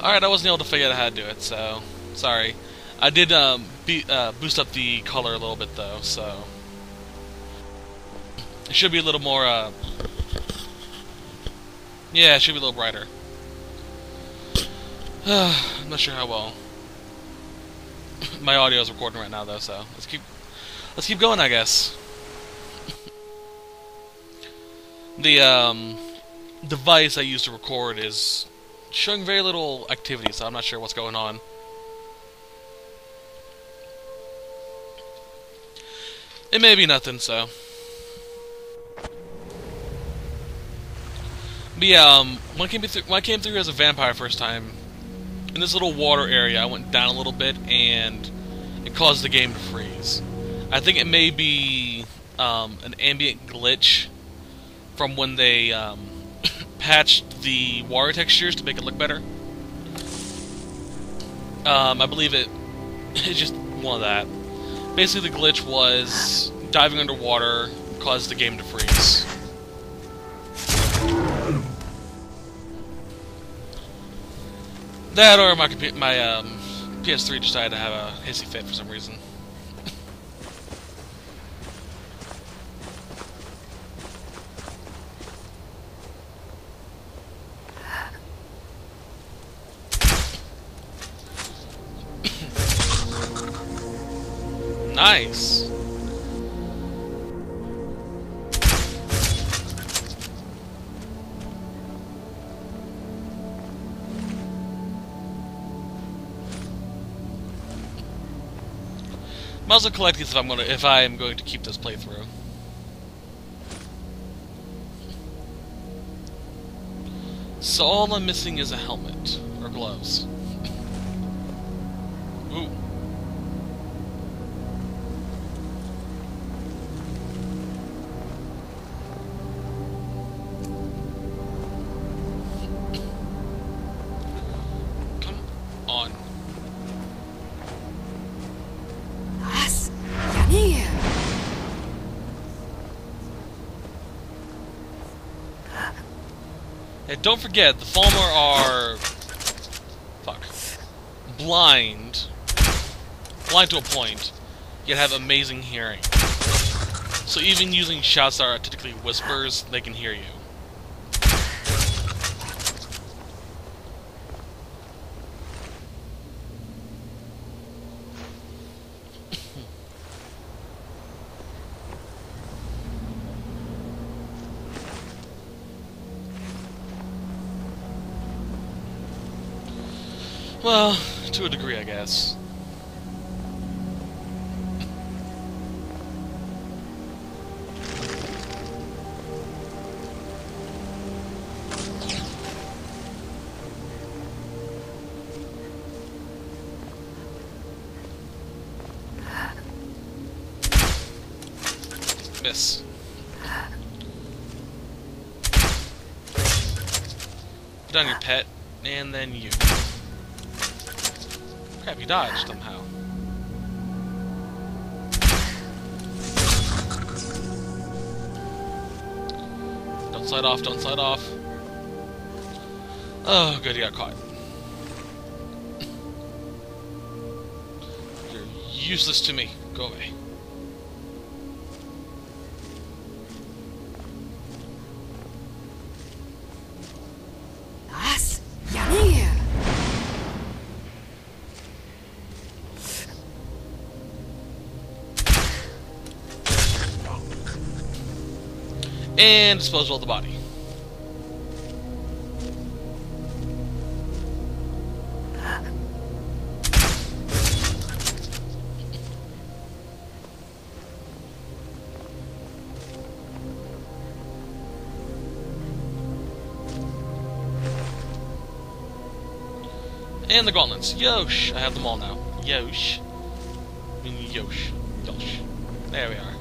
Alright, I wasn't able to figure out how to do it, so sorry. I did boost up the color a little bit though, so it should be a little more. Yeah, it should be a little brighter. I'm not sure how well my audio is recording right now though, so let's keep going, I guess. The device I use to record is showing very little activity, so I'm not sure what's going on. It may be nothing, so. But yeah, when I came through as a vampire first time, in this little water area, I went down a little bit, and it caused the game to freeze. I think it may be an ambient glitch from when they patched the water textures to make it look better. I believe it's just one of that. Basically, the glitch was diving underwater caused the game to freeze. That or my PS3 decided to have a hissy fit for some reason. Nice. Might as well collect these if I am going to keep this playthrough. So all I'm missing is a helmet or gloves. Ooh. Come on. And don't forget, the Falmer are blind to a point, yet have amazing hearing. So even using shots that are typically whispers, they can hear you. Well, to a degree, I guess. Miss. Put down your pet, and then you. Crap, you dodged somehow. Don't slide off, don't slide off. Oh, good, you got caught. You're useless to me. Go away. And dispose of the body. And the gauntlets. Yosh! I have them all now. Yosh. I mean, Yosh. Yosh. There we are.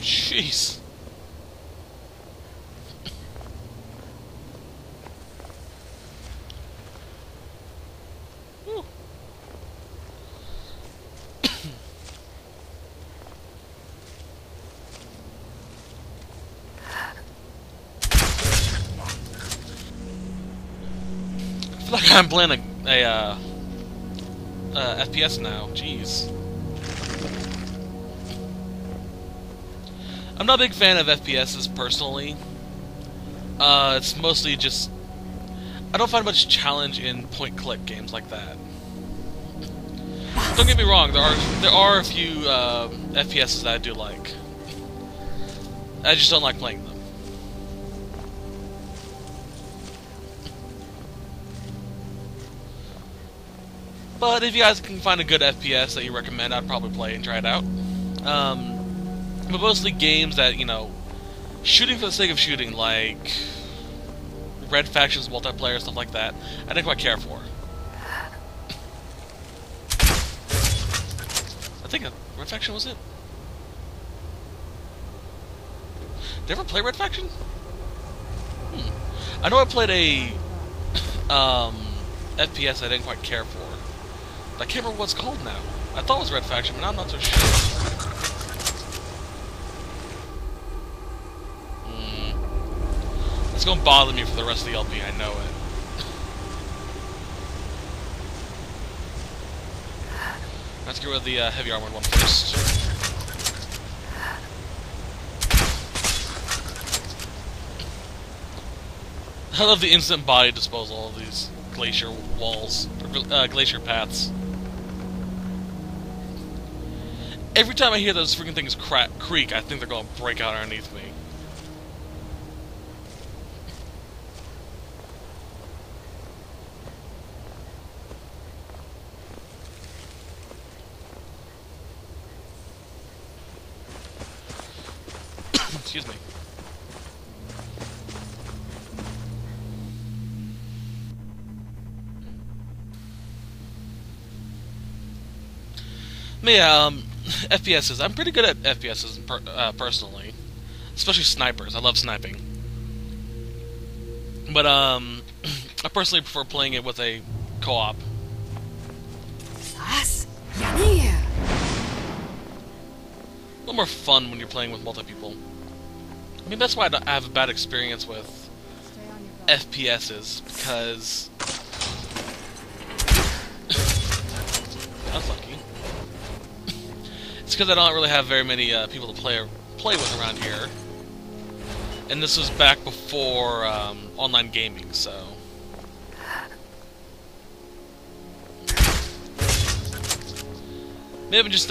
Jeez. feel like I'm playing a FPS now. Jeez. I'm not a big fan of FPSs personally. It's mostly just I don't find much challenge in point-click games like that. Don't get me wrong, there are a few FPSs that I do like. I just don't like playing them. But if you guys can find a good FPS that you recommend, I'd probably play and try it out. But mostly games that, you know, shooting for the sake of shooting, like Red Factions multiplayer, stuff like that, I didn't quite care for. I think Red Faction was it? Did I ever play Red Faction? I know I played a FPS I didn't quite care for. But I can't remember what it's called now. I thought it was Red Faction, but I'm not so sure. It's gonna bother me for the rest of the LP, I know it. Let's get rid of the heavy armored one first. I love the instant body disposal of these glacier walls, or glacier paths. Every time I hear those freaking things creak, I think they're gonna break out underneath me. Excuse me. But yeah, FPSs. I'm pretty good at FPSs personally, especially snipers. I love sniping. But I personally prefer playing it with a co-op. A little more fun when you're playing with multiple people. I mean, that's why I have a bad experience with FPSs, because I was lucky. It's because I don't really have very many people to play with around here, and this was back before online gaming, so maybe I've just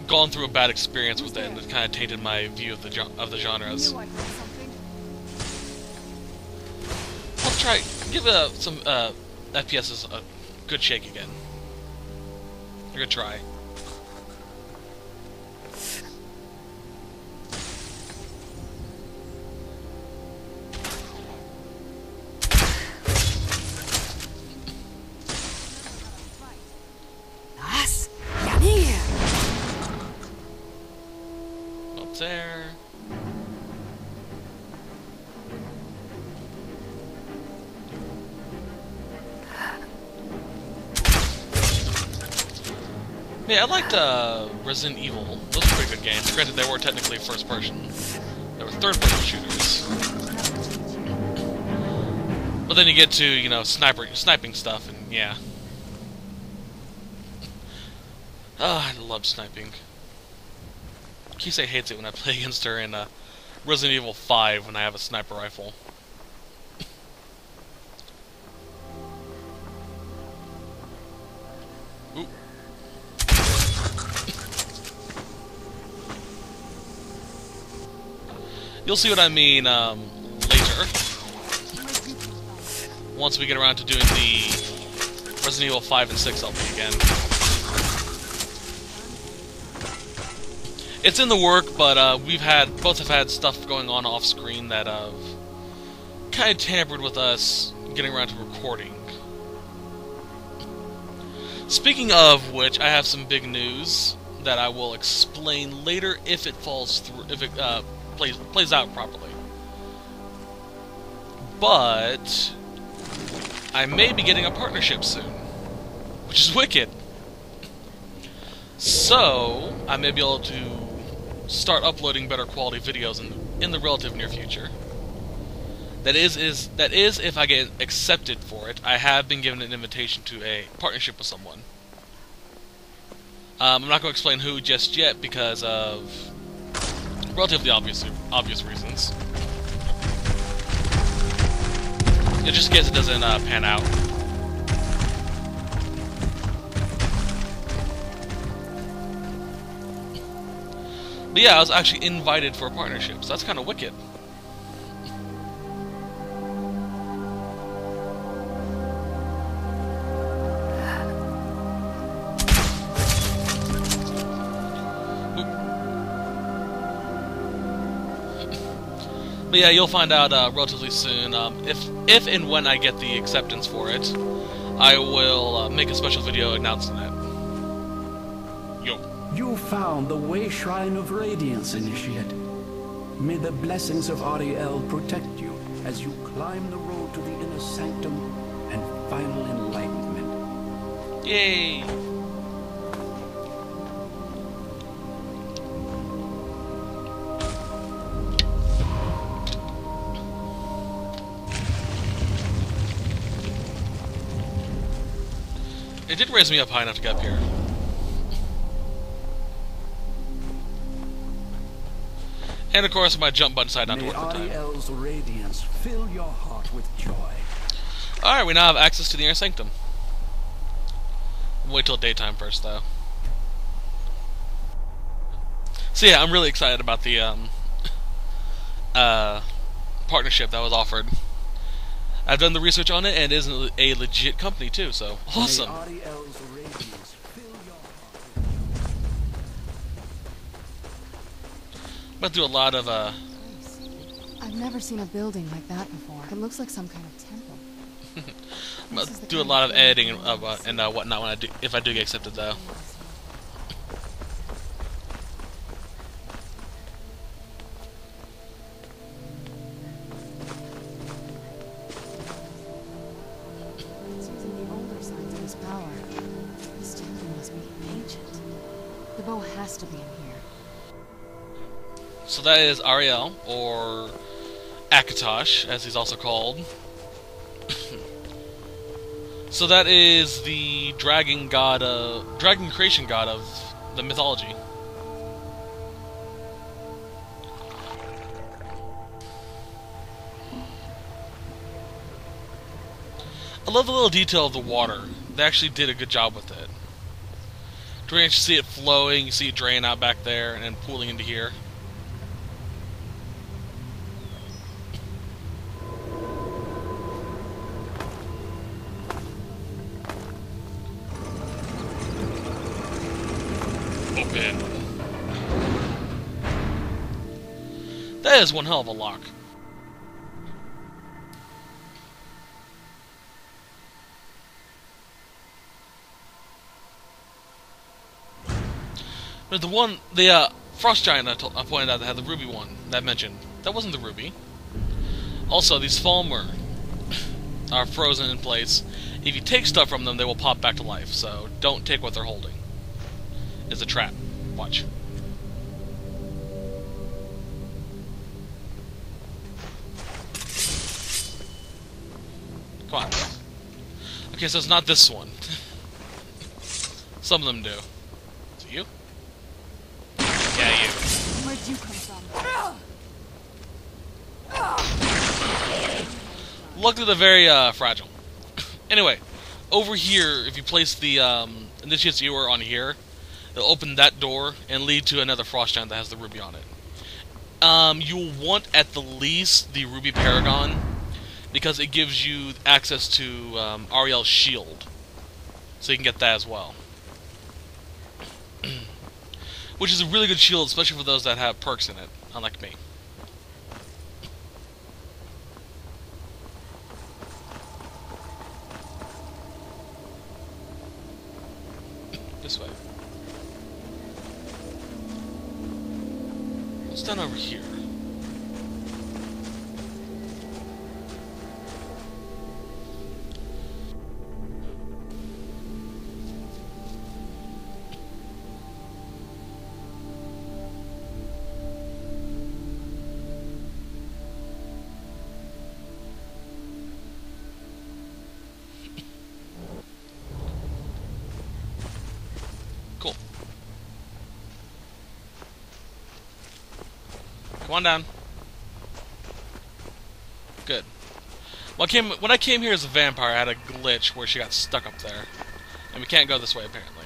gone through a bad experience with it, and it kind of tainted my view of the genres. Let's try give some FPSs a good shake again. A good try. There. Yeah, I liked Resident Evil. Those were pretty good games. Granted, they were technically first person. They were third person shooters. But then you get to, you know, sniping stuff, and yeah. Oh, I love sniping. Kisei hates it when I play against her in Resident Evil 5 when I have a sniper rifle. Ooh. You'll see what I mean later. Once we get around to doing the Resident Evil 5 and 6 LP again. It's in the work, but both have had stuff going on off screen that kind of tampered with us getting around to recording. Speaking of which, I have some big news that I will explain later if it falls through, if it plays out properly. But I may be getting a partnership soon, which is wicked. So I may be able to start uploading better quality videos in the relative near future. That is if I get accepted for it. I have been given an invitation to a partnership with someone. I'm not going to explain who just yet because of relatively obvious reasons. Just in case it doesn't pan out. But yeah, I was actually invited for a partnership, so that's kind of wicked. But yeah, you'll find out relatively soon. If and when I get the acceptance for it, I will make a special video announcing that. Yo. You found the Way Shrine of Radiance, Initiate. May the blessings of Ariel protect you as you climb the road to the inner sanctum and final enlightenment. Yay! It did raise me up high enough to get up here. And of course, my jump button decided not to work for time. Ariel's radiance fill your heart with joy. Alright, we now have access to the inner sanctum. Wait till daytime first, though. So yeah, I'm really excited about the partnership that was offered. I've done the research on it, and it is a legit company too, so awesome. I'm going to do a lot of I've never seen a building like that before. It looks like some kind of temple. I'm going to do a lot of editing and whatnot when if I do get accepted, though. The bow has to be in here. So that is Ariel, or Akatosh, as he's also called. So that is the dragon creation god of the mythology. I love the little detail of the water. They actually did a good job with it. You see it flowing, you see it drain out back there, and then pooling into here. Open. That is one hell of a lock. But the frost giant I pointed out that had the ruby one that I mentioned, that wasn't the ruby. Also, these Falmer are frozen in place. If you take stuff from them, they will pop back to life, so don't take what they're holding. It's a trap. Watch. Come on. Okay, so it's not this one. Some of them do. Is it you? Yeah, you. Where'd you come from? Luckily, they're very fragile. Anyway, over here, if you place the initiates viewer on here, it'll open that door and lead to another frost giant that has the ruby on it. You will want at the least the ruby paragon, because it gives you access to Ariel's shield, so you can get that as well. Which is a really good shield, especially for those that have perks in it, unlike me. This way. What's down over here? Come on down. Good. When I came here as a vampire, I had a glitch where she got stuck up there. And we can't go this way, apparently.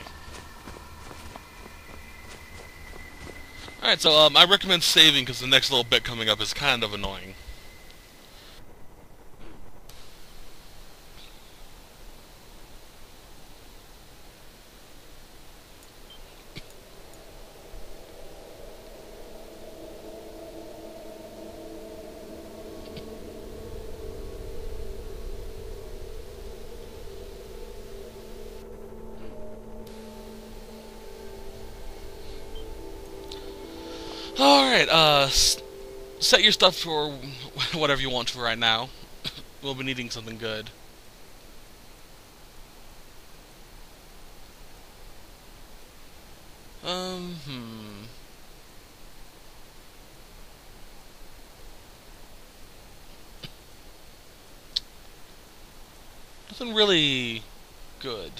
Alright, so I recommend saving because the next little bit coming up is kind of annoying. Alright, set your stuff for whatever you want for right now. We'll be needing something good. Nothing really good.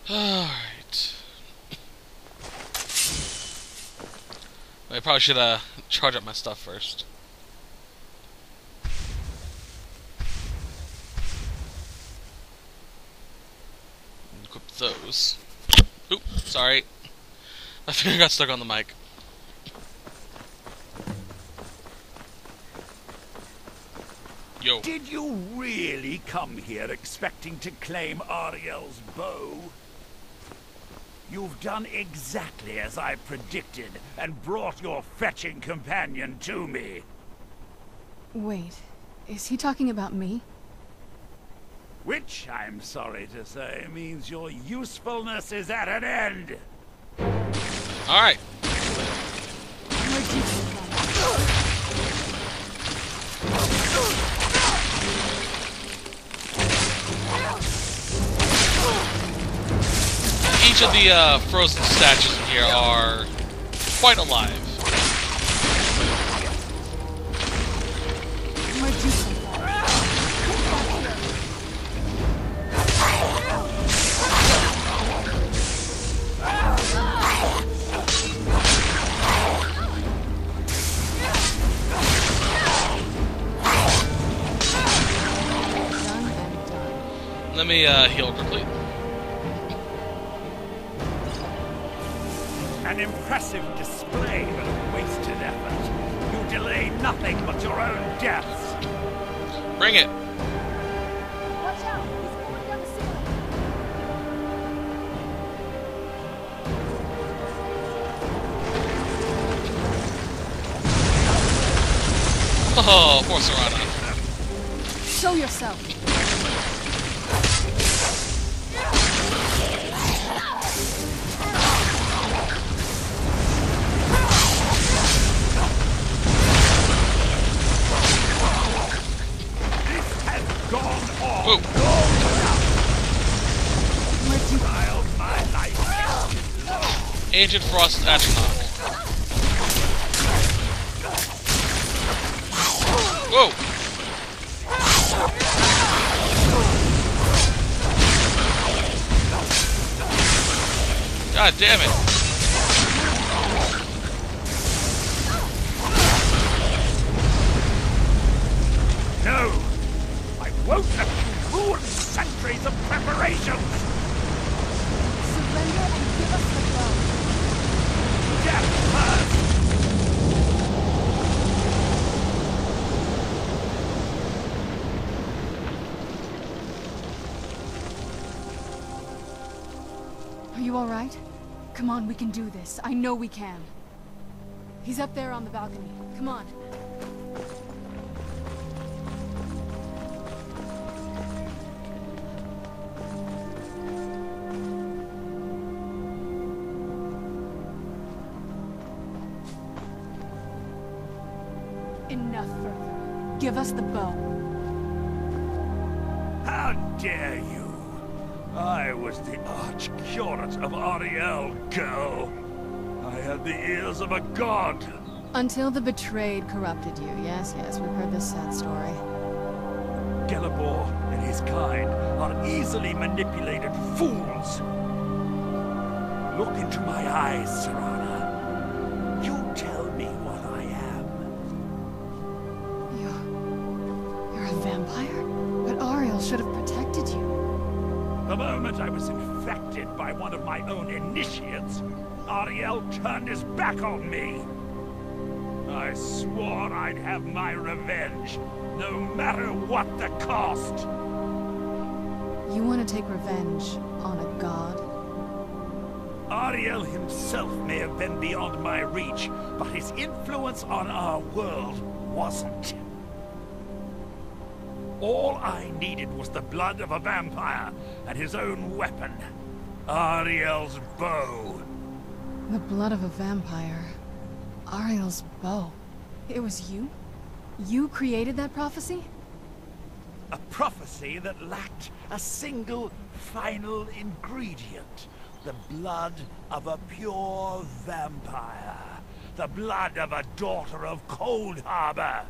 Alright. I probably should charge up my stuff first. Equip those. Oop, sorry. My finger got stuck on the mic. Yo. Did you really come here expecting to claim Ariel's bow? You've done exactly as I predicted, and brought your fetching companion to me. Wait, is he talking about me? Which, I'm sorry to say, means your usefulness is at an end. Alright. Each of the frozen statues in here are quite alive. Let me heal quickly. An impressive display of wasted effort. You delay nothing but your own deaths. Bring it. Watch out! He's going down the ceiling. Oh, poor Serana. Show yourself. Whoa. Ancient Frost Astronaut. Whoa! God damn it! No! I won't let you ruin centuries of preparations! Surrender and give us the bow. Death first! Are you all right? Come on, we can do this. I know we can. He's up there on the balcony. Come on. Enough further. Give us the bow. How dare you! I was the arch-curate of Ariel, girl. I had the ears of a god. Until the betrayed corrupted you. Yes, yes, we've heard this sad story. Skellebore and his kind are easily manipulated fools. Look into my eyes, Serana. You tell me what I am. You're a vampire? But Ariel should have protected you. The moment I was infected by one of my own initiates, Ariel turned his back on me. I swore I'd have my revenge, no matter what the cost. You want to take revenge on a god? Ariel himself may have been beyond my reach, but his influence on our world wasn't. All I needed was the blood of a vampire and his own weapon, Ariel's bow. The blood of a vampire. Ariel's bow. It was you? You created that prophecy? A prophecy that lacked a single final ingredient. The blood of a pure vampire. The blood of a daughter of Cold Harbor.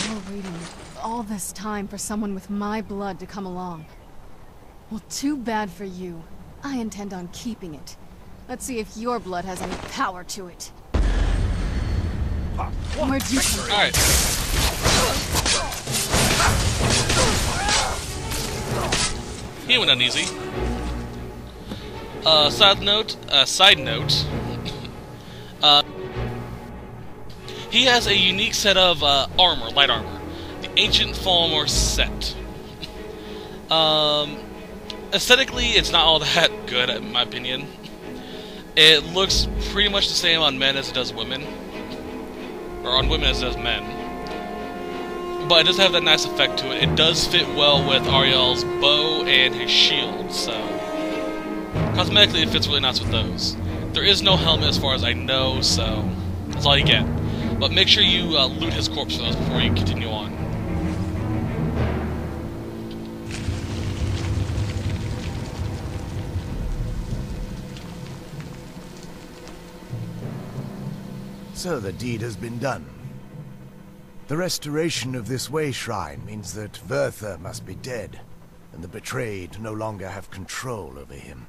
You're waiting all this time for someone with my blood to come along. Well, too bad for you. I intend on keeping it. Let's see if your blood has any power to it. Where'd you come from? Alright. He went uneasy. Side note, he has a unique set of armor, light armor. The Ancient Falmer set. Aesthetically, it's not all that good, in my opinion. It looks pretty much the same on men as it does women. Or on women as it does men. But it does have that nice effect to it. It does fit well with Ariel's bow and his shield, so... cosmetically, it fits really nice with those. There is no helmet as far as I know, so... that's all you get. But make sure you loot his corpse for those before you continue on. So the deed has been done. The restoration of this way shrine means that Verther must be dead, and the betrayed no longer have control over him.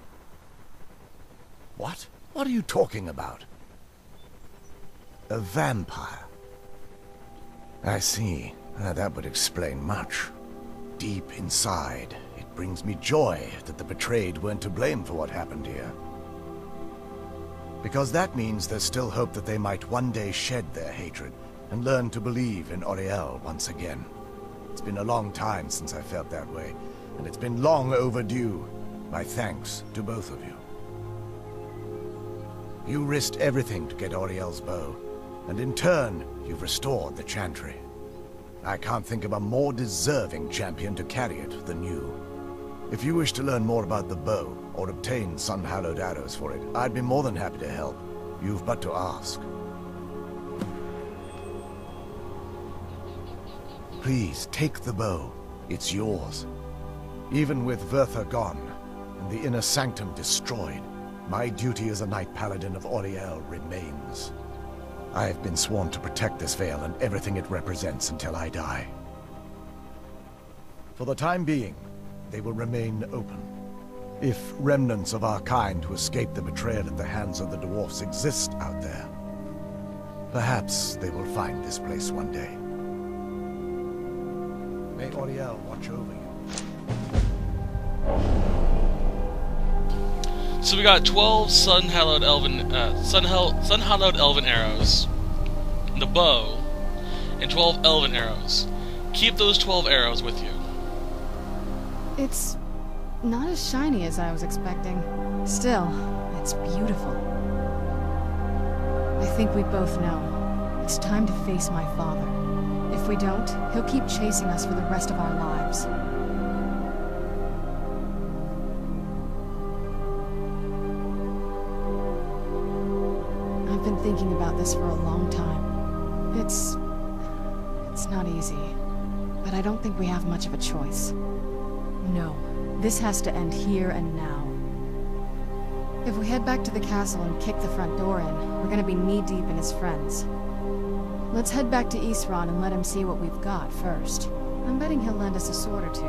What? What are you talking about? A vampire. I see. That would explain much. Deep inside, it brings me joy that the betrayed weren't to blame for what happened here. Because that means there's still hope that they might one day shed their hatred and learn to believe in Auriel once again. It's been a long time since I felt that way, and it's been long overdue. My thanks to both of you. You risked everything to get Auriel's bow, and in turn, you've restored the Chantry. I can't think of a more deserving champion to carry it than you. If you wish to learn more about the bow, or obtain sun-hallowed arrows for it, I'd be more than happy to help. You've but to ask. Please, take the bow. It's yours. Even with Verther gone, and the inner sanctum destroyed, my duty as a Knight Paladin of Auriel remains. I have been sworn to protect this veil and everything it represents until I die. For the time being, they will remain open. If remnants of our kind who escaped the betrayal at the hands of the dwarfs exist out there, perhaps they will find this place one day. May Auriel watch over you. So we got 12 sun-hallowed elven arrows, the bow, and 12 elven arrows. Keep those 12 arrows with you. It's not as shiny as I was expecting. Still, it's beautiful. I think we both know. It's time to face my father. If we don't, he'll keep chasing us for the rest of our lives. I've been thinking about this for a long time. It's not easy, but I don't think we have much of a choice. No, this has to end here and now. If we head back to the castle and kick the front door in, we're gonna be knee-deep in his friends. Let's head back to Isran and let him see what we've got first. I'm betting he'll lend us a sword or two.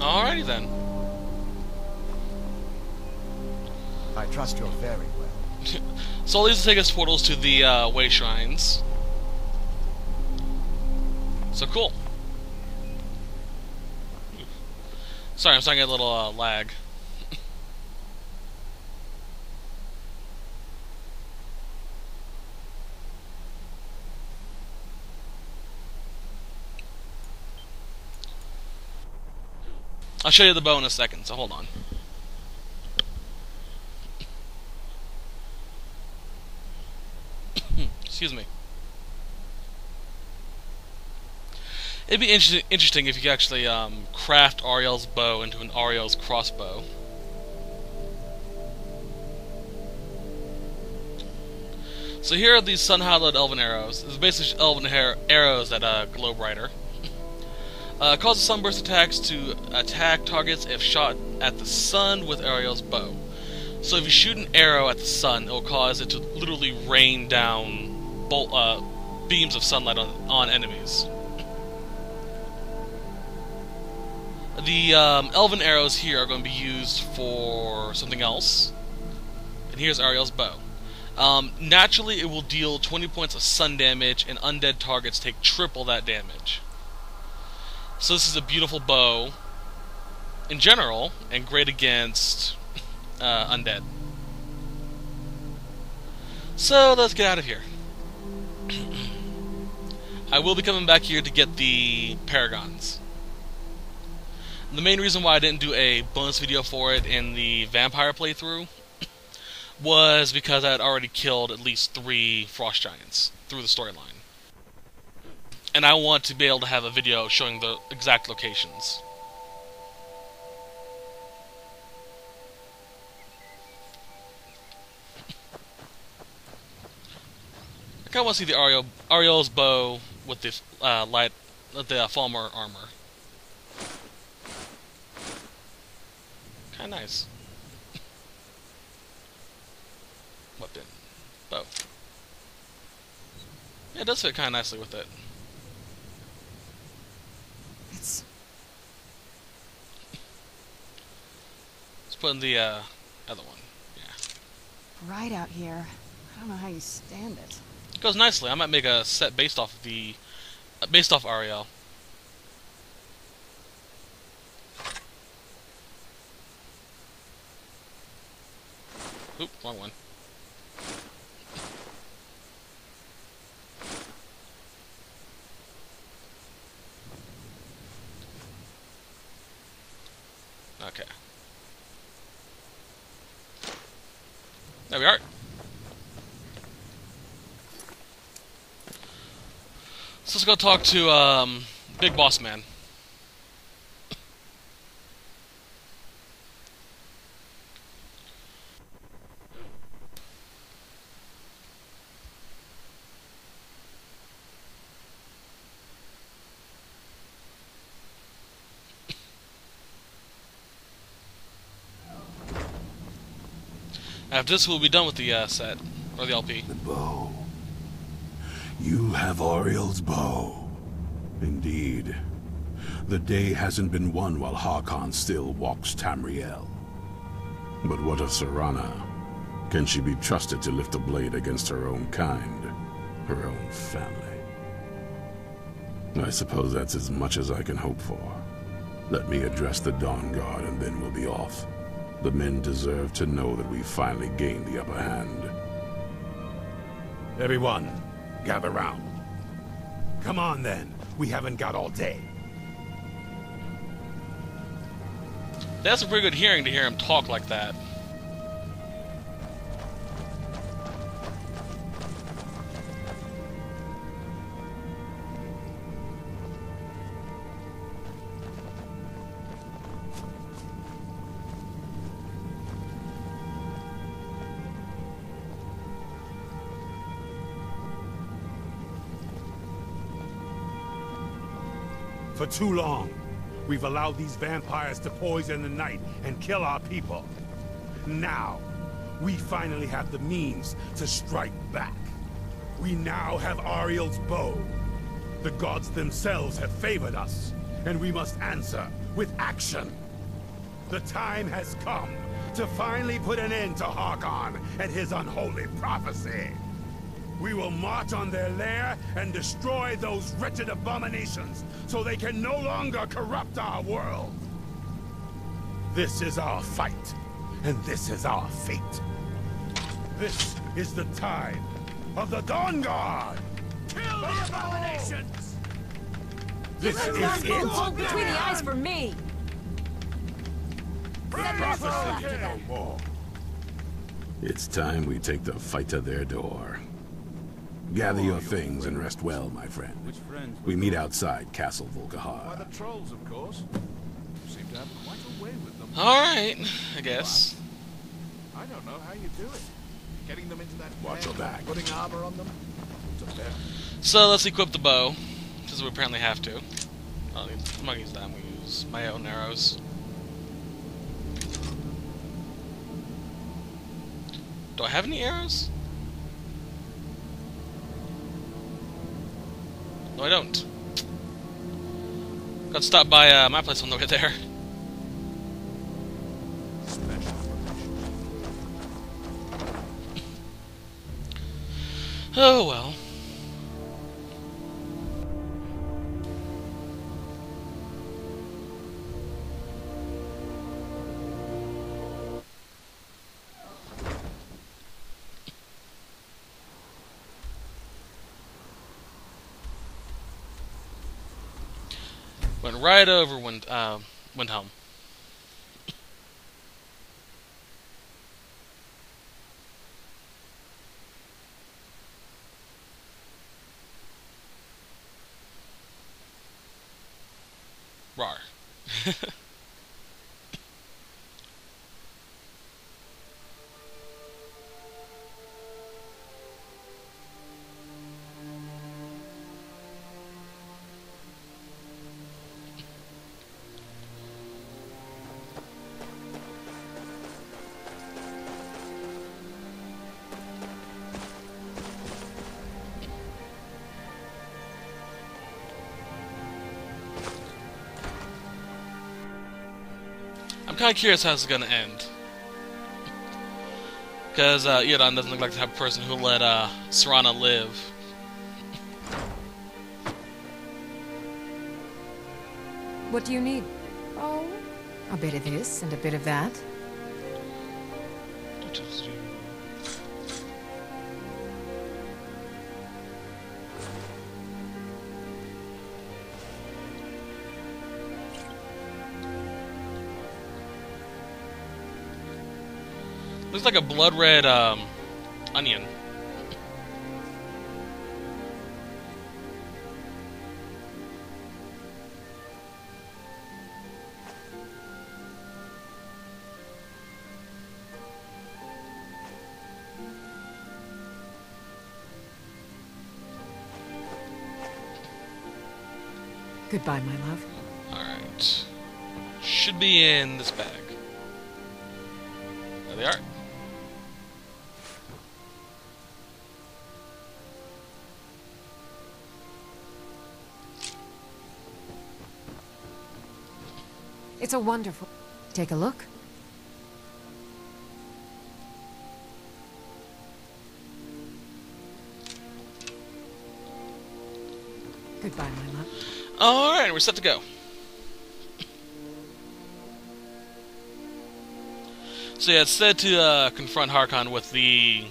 Alrighty then. I trust you're very well. So all these will take us portals to the way shrines. So cool. Sorry, I'm starting to get a little lag. I'll show you the bow in a second, so hold on. Excuse me. It'd be interesting if you could actually craft Ariel's bow into an Ariel's crossbow. So here are these sun-hallowed elven arrows. This is basically elven arrows that glow brighter. Causes sunburst attacks to attack targets if shot at the sun with Ariel's bow. So if you shoot an arrow at the sun, it will cause it to literally rain down beams of sunlight on enemies. The elven arrows here are going to be used for something else. And here's Ariel's bow. Naturally, it will deal 20 points of sun damage, and undead targets take triple that damage. So this is a beautiful bow in general, and great against undead. So let's get out of here. I will be coming back here to get the paragons. The main reason why I didn't do a bonus video for it in the vampire playthrough was because I had already killed at least 3 frost giants through the storyline. And I want to be able to have a video showing the exact locations. I kind of want to see the Ariel's bow with the Falmer armor. Kind of nice. Weapon. Bow. Yeah, it does fit kind of nicely with it. It's... Let's put in the other one. Yeah. bright out here. I don't know how you stand it. It goes nicely. I might make a set based off Ariel. Oop, wrong one. Okay. There we are. So let's go talk to Big Boss Man. After this, we'll be done with the set, or the LP. The bow. You have Ariel's bow. Indeed. The day hasn't been won while Harkon still walks Tamriel. But what of Serana? Can she be trusted to lift a blade against her own kind? Her own family? I suppose that's as much as I can hope for. Let me address the Dawnguard and then we'll be off. The men deserve to know that we finally gained the upper hand. Everyone, gather round. Come on then, we haven't got all day. That's a pretty good hearing to hear him talk like that. For too long, we've allowed these vampires to poison the night and kill our people. Now, we finally have the means to strike back. We now have Ariel's bow. The gods themselves have favored us, and we must answer with action. The time has come to finally put an end to Harkon and his unholy prophecy. We will march on their lair and destroy those wretched abominations so they can no longer corrupt our world. This is our fight, and this is our fate. This is the time of the Dawnguard! Kill the abominations! This is it! Hold between the eyes for me! Prophecy no more. It's time we take the fight to their door. Gather your things and rest well, my friend. We meet outside Castle Volkihar. The trolls, of course. Seem to have quite a way with them. Alright, I guess. I don't know how you do it. Getting them into that Watch your back. putting armor on them. It's a fair. So let's equip the bow, because we apparently have to. I'm not gonna use that, I'm gonna use my own arrows. Do I have any arrows? No, I don't. Got stopped by my place on the way there. Oh well. Went right over Windhelm. Rawr. I'm kind of curious how this is going to end. Because, Yadon doesn't look like the type of person who let, Serana live. What do you need? Oh, a bit of this and a bit of that. Looks like a blood red, onion. Goodbye, my love. Alright. Should be in this bag. There they are. It's a wonderful... Take a look. Goodbye, my love. Alright, we're set to go. So yeah, it's said to confront Harkon with the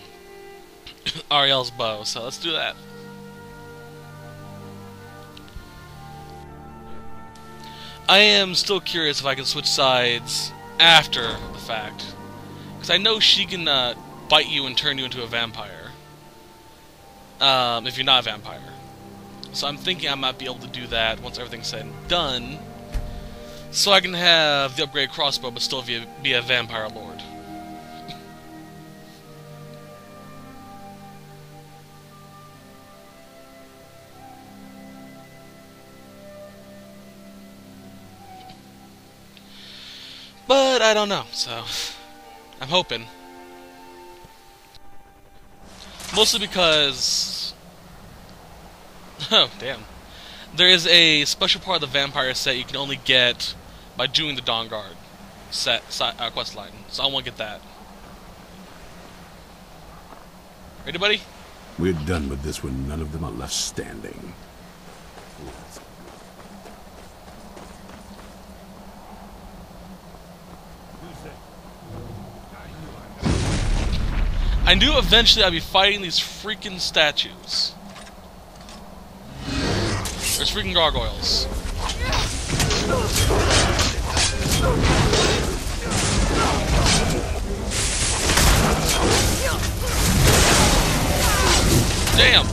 Ariel's bow, so let's do that. I am still curious if I can switch sides after the fact. Because I know she can bite you and turn you into a vampire. If you're not a vampire. So I'm thinking I might be able to do that once everything's said and done. So I can have the upgraded crossbow but still be a vampire lord. But I don't know, so I'm hoping. Mostly because... Oh, damn. There is a special part of the vampire set you can only get by doing the Dawnguard quest line. So I want to get that. Ready, buddy? We're done with this when none of them are left standing. I knew eventually I'd be fighting these freaking statues. There's freaking gargoyles. Damn!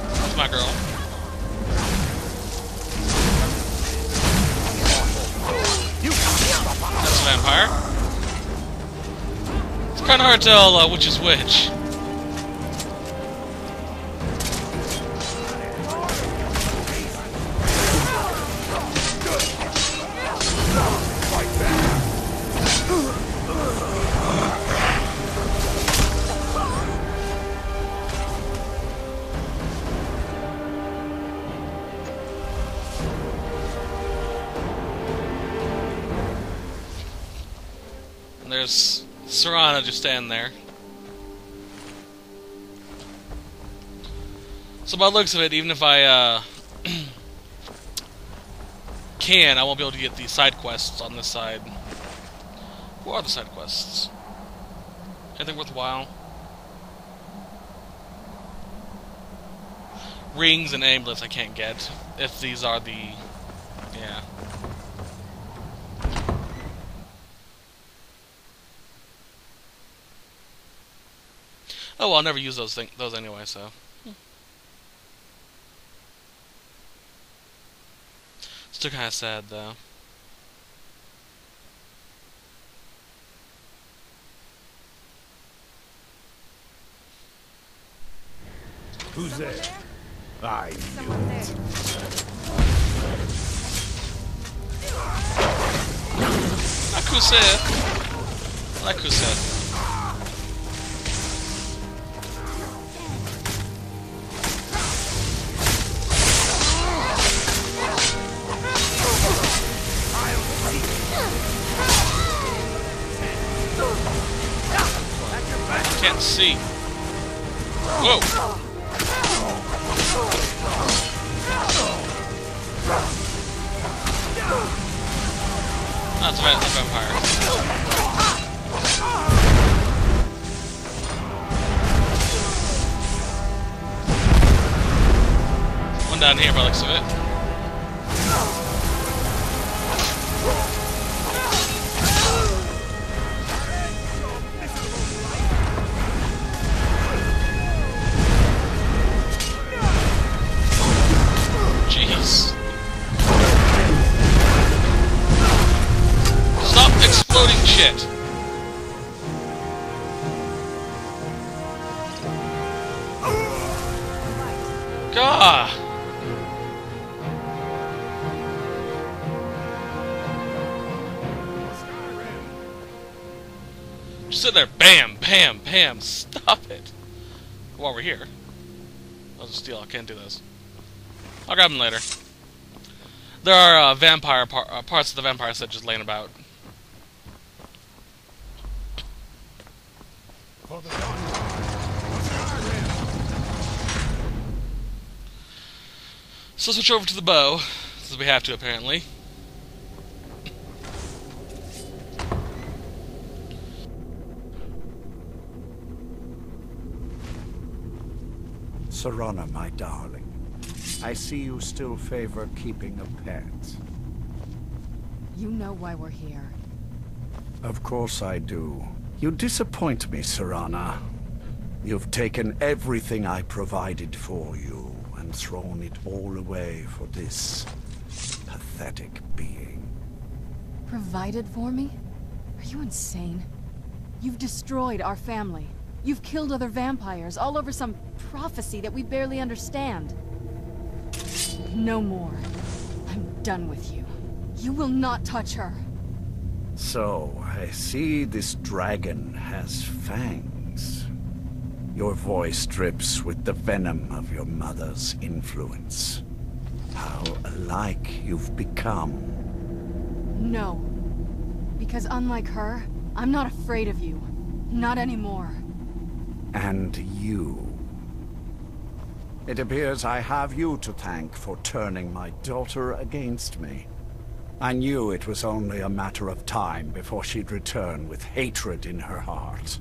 That's my girl. That's a vampire. It's kind of hard to tell which is which. And there's Serana just standing there. So by the looks of it, even if I I won't be able to get the side quests on this side. What are the side quests? Anything worthwhile? Rings and amulets I can't get. If these are the... yeah. Oh well, I'll never use those anyway, so... Still kinda sad, though. Who's there? I knew it. Like who said? Like who said? Can't see. Whoa! That's a vampire. One down here by the looks of it. Stop exploding shit! Gah! Just sit there, bam, bam, bam, stop it! While we're here. I'll just steal, I can't do this. I'll grab them later. There are vampire parts of the vampire set just laying about. So switch over to the bow, since we have to apparently. Serana, my darling. I see you still favor keeping a pet. You know why we're here. Of course I do. You disappoint me, Serana. You've taken everything I provided for you and thrown it all away for this pathetic being. Provided for me? Are you insane? You've destroyed our family. You've killed other vampires, all over some prophecy that we barely understand. No more. I'm done with you. You will not touch her. So, I see this dragon has fangs. Your voice drips with the venom of your mother's influence. How alike you've become. No. Because unlike her, I'm not afraid of you. Not anymore. And you. It appears I have you to thank for turning my daughter against me. I knew it was only a matter of time before she'd return with hatred in her heart.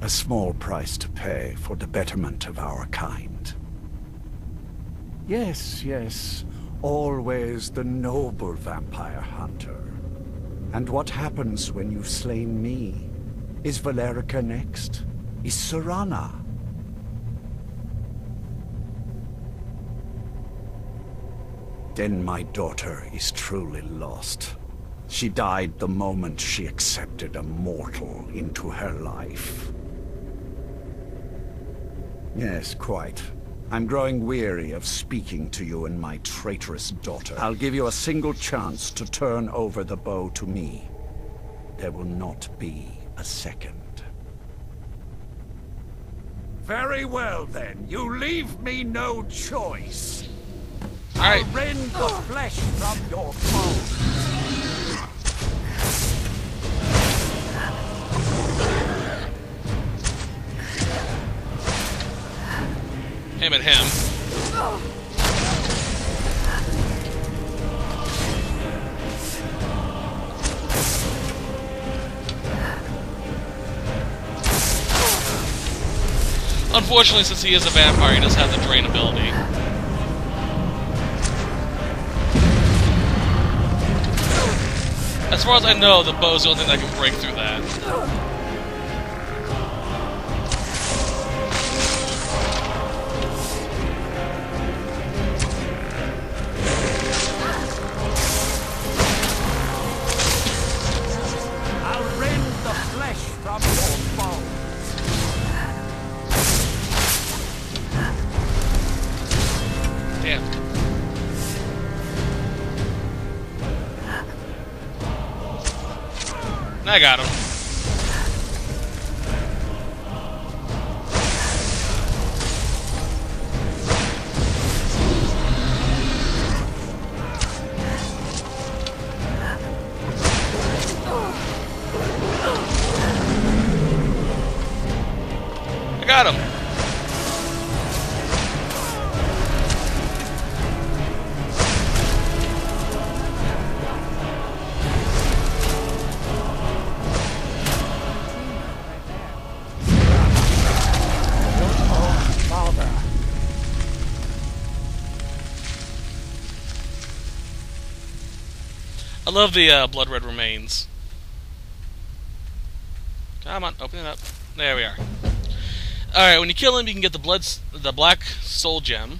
A small price to pay for the betterment of our kind. Yes, yes, always the noble vampire hunter. And what happens when you've slain me? Is Valerica next? Is Serana? Then my daughter is truly lost. She died the moment she accepted a mortal into her life. Yes, quite. I'm growing weary of speaking to you and my traitorous daughter. I'll give you a single chance to turn over the bow to me. There will not be a second. Very well then, you leave me no choice. Alright. I'll rend the flesh from your bones. Aim at him. Unfortunately, since he is a vampire, he does have the drain ability. As far as I know, the bow is the only thing that can break through that. I'll rend the flesh from your bones. Damn. I got him. I got him. I love the blood red remains. Come on, open it up. There we are. Alright, when you kill him, you can get the black soul gem,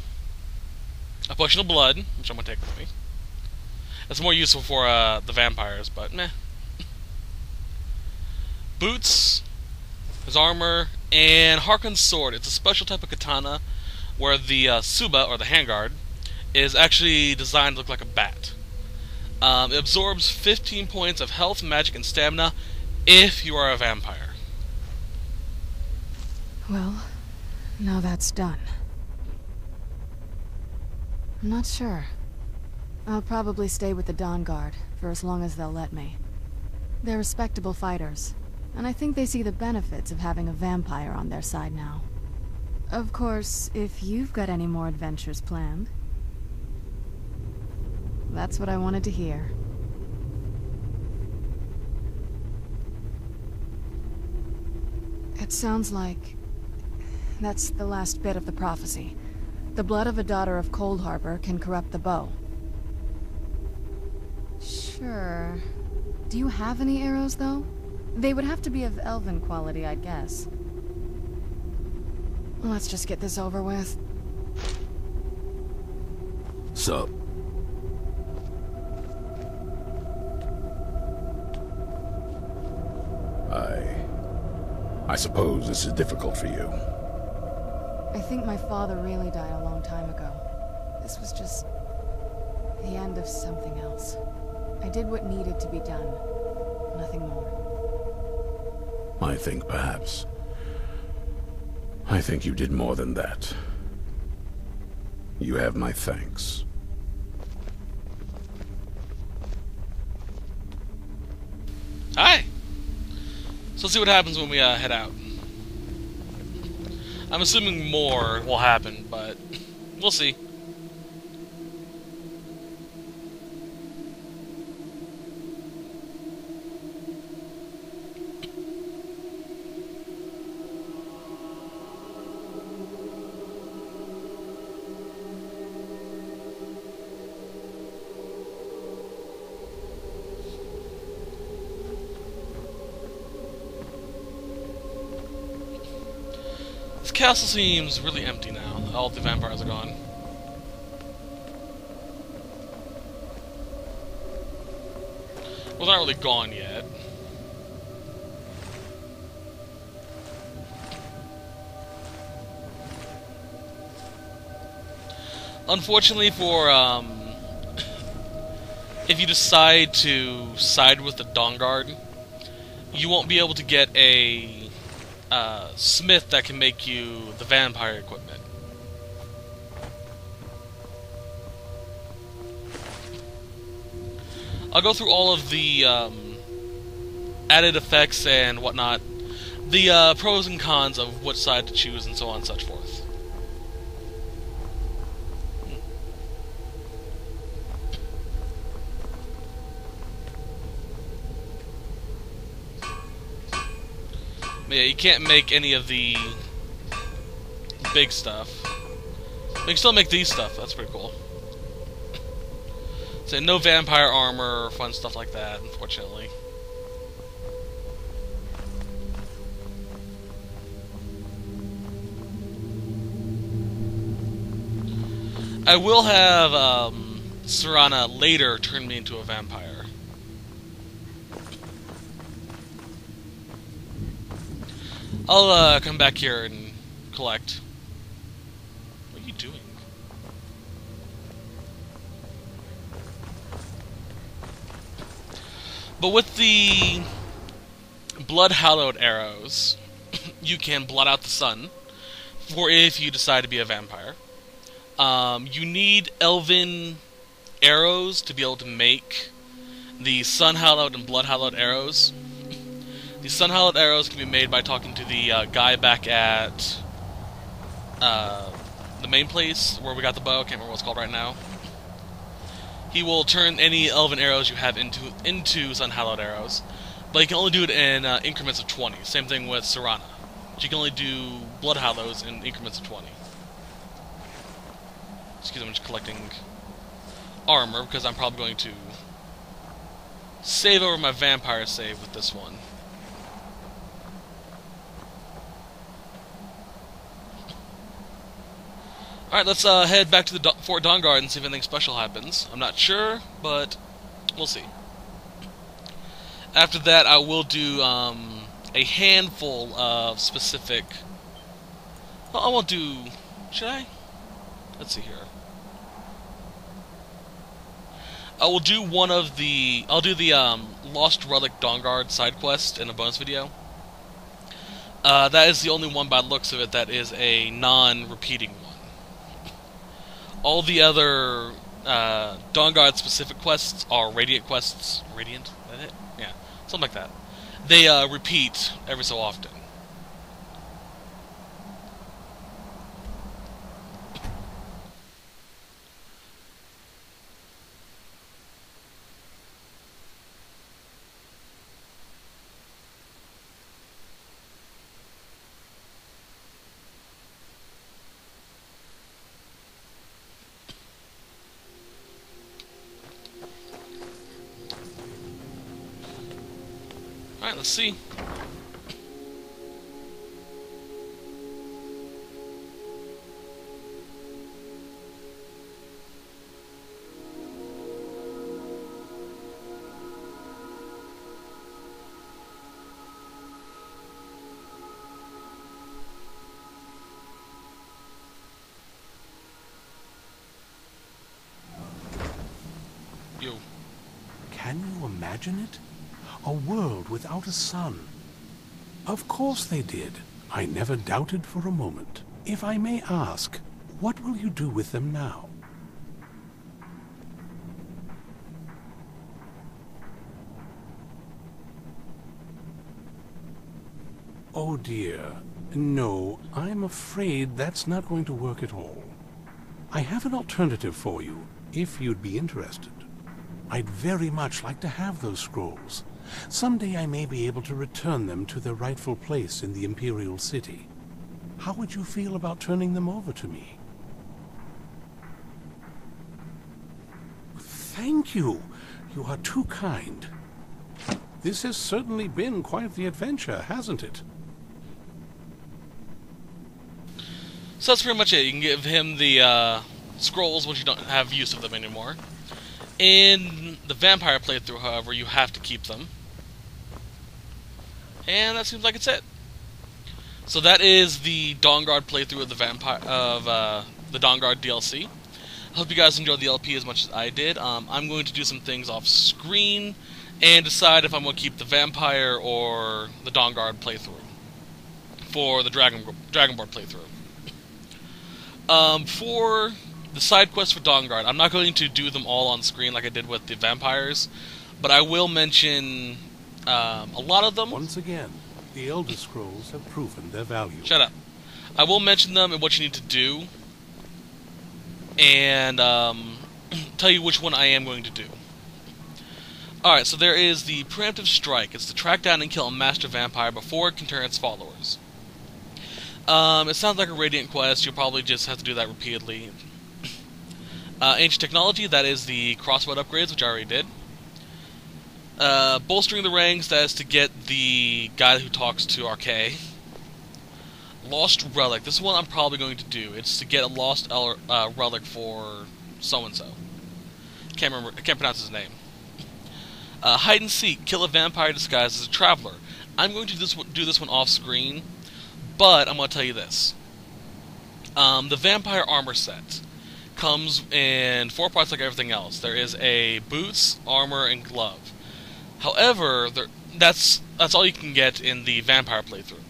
a potion of blood, which I'm gonna take with me. That's more useful for the vampires, but meh. Boots, his armor, and Harkon's sword. It's a special type of katana where the Suba, or the handguard, is actually designed to look like a bat. It absorbs 15 points of health, magic, and stamina if you are a vampire. Well, now that's done. I'm not sure. I'll probably stay with the Dawnguard for as long as they'll let me. They're respectable fighters, and I think they see the benefits of having a vampire on their side now. Of course, if you've got any more adventures planned. That's what I wanted to hear. It sounds like that's the last bit of the prophecy. The blood of a daughter of Cold Harbor can corrupt the bow. Sure. Do you have any arrows, though? They would have to be of elven quality, I'd guess. Let's just get this over with. Sup? I suppose this is difficult for you. I think my father really died a long time ago. This was just the end. end of something else. I did what needed to be done. Nothing more. I think perhaps... I think you did more than that. You have my thanks. Hi! So let's see what happens when we head out. I'm assuming more will happen, but we'll see. This castle seems really empty now. All the vampires are gone. Well, they're not really gone yet. Unfortunately for, if you decide to side with the Dawnguard, you won't be able to get a smith that can make you the vampire equipment. I'll go through all of the added effects and whatnot, the pros and cons of which side to choose, and so on and such forth. But yeah, you can't make any of the big stuff. But you can still make these stuff. That's pretty cool. So no vampire armor or fun stuff like that, unfortunately. I will have Serana later turn me into a vampire. I'll come back here and collect. What are you doing? But with the blood-hallowed arrows, you can blot out the sun, for if you decide to be a vampire. You need elven arrows to be able to make the sun-hallowed and blood-hallowed arrows. The sun-hallowed arrows can be made by talking to the guy back at the main place where we got the bow. I can't remember what it's called right now. He will turn any elven arrows you have into sun-hallowed arrows, but you can only do it in increments of 20. Same thing with Serana. You can only do blood-hallows in increments of 20. Excuse me, I'm just collecting armor because I'm probably going to save over my vampire save with this one. Alright, let's head back to the Fort Dawnguard and see if anything special happens. I'm not sure, but we'll see. After that, I will do a handful of specific... Well, I won't do... Should I? Let's see here. I will do one of the... I'll do the Lost Relic Dawnguard side quest in a bonus video. That is the only one by the looks of it that is a non-repeating one. All the other Dawnguard specific quests are Radiant quests. Radiant? Is that it? Yeah, something like that. They repeat every so often. Alright, let's see. imagine it? A world without a sun. Of course they did. I never doubted for a moment. If I may ask, what will you do with them now? Oh dear. No, I'm afraid that's not going to work at all. I have an alternative for you, if you'd be interested. I'd very much like to have those scrolls. Someday I may be able to return them to their rightful place in the Imperial City. How would you feel about turning them over to me? Thank you. You are too kind. This has certainly been quite the adventure, hasn't it? So that's pretty much it. You can give him the scrolls once you don't have use of them anymore. In the vampire playthrough, however, you have to keep them. And that seems like it's it. So that is the Dawnguard playthrough of the the Dawnguard DLC. I hope you guys enjoyed the LP as much as I did. I'm going to do some things off screen and decide if I'm going to keep the vampire or the Dawnguard playthrough for the Dragonborn playthrough. For the side quests for Dawnguard, I'm not going to do them all on screen like I did with the vampires, but I will mention a lot of them. Once again, the Elder Scrolls have proven their value. Shut up. I will mention them and what you need to do, and tell you which one I am going to do. Alright, so there is the Preemptive Strike. It's to track down and kill a Master Vampire before it can turn its followers. It sounds like a Radiant quest. You'll probably just have to do that repeatedly. Ancient Technology, that is the crossbow upgrades, which I already did. Bolstering the Ranks, that is to get the guy who talks to RK. Lost Relic, this is one I'm probably going to do. It's to get a Lost Relic for so-and-so. I can't pronounce his name. Hide and Seek, kill a vampire disguised as a traveler. I'm going to do this one off-screen, but I'm going to tell you this. The Vampire Armor set comes in 4 parts like everything else. There is a boots, armor, and glove. However, that's all you can get in the Vampire playthrough.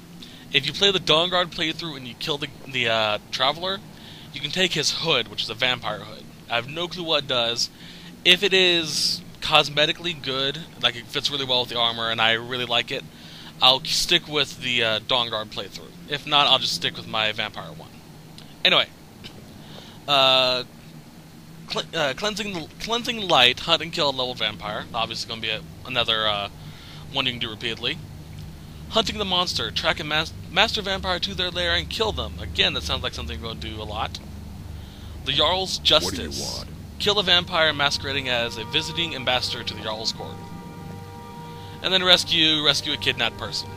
If you play the Dawnguard playthrough and you kill the Traveler, you can take his hood, which is a vampire hood. I have no clue what it does. If it is cosmetically good, like it fits really well with the armor and I really like it, I'll stick with the Dawnguard playthrough. If not, I'll just stick with my vampire one. Anyway, cleansing light, hunt and kill a level vampire. Obviously, going to be another one you can do repeatedly. Hunting the monster, track a master vampire to their lair and kill them. Again, that sounds like something you're going to do a lot. The Jarl's Justice. What do you want? Kill a vampire masquerading as a visiting ambassador to the Jarl's court. And then rescue a kidnapped person.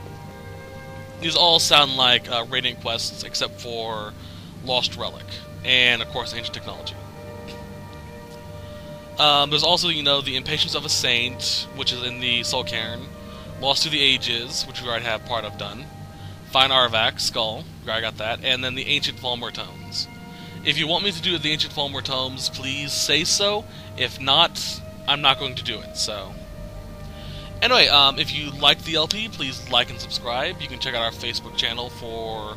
These all sound like Radiant quests, except for Lost Relic, and of course Ancient Technology. There's also, the Impatience of a Saint, which is in the Soul Cairn. Lost to the Ages, which we already have part of done. Find Arvak, Skull, we already got that. And then the Ancient Falmer Tomes. If you want me to do the Ancient Falmer Tomes, please say so. If not, I'm not going to do it, so... Anyway, if you like the LP, please like and subscribe. You can check out our Facebook channel for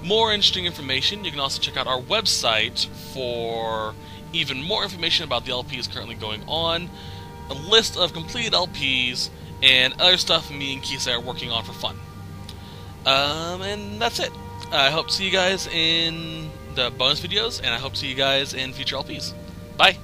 more interesting information. You can also check out our website for even more information about the LPs currently going on, a list of completed LPs, and other stuff me and Kisa are working on for fun. And that's it. I hope to see you guys in the bonus videos, and I hope to see you guys in future LPs. Bye!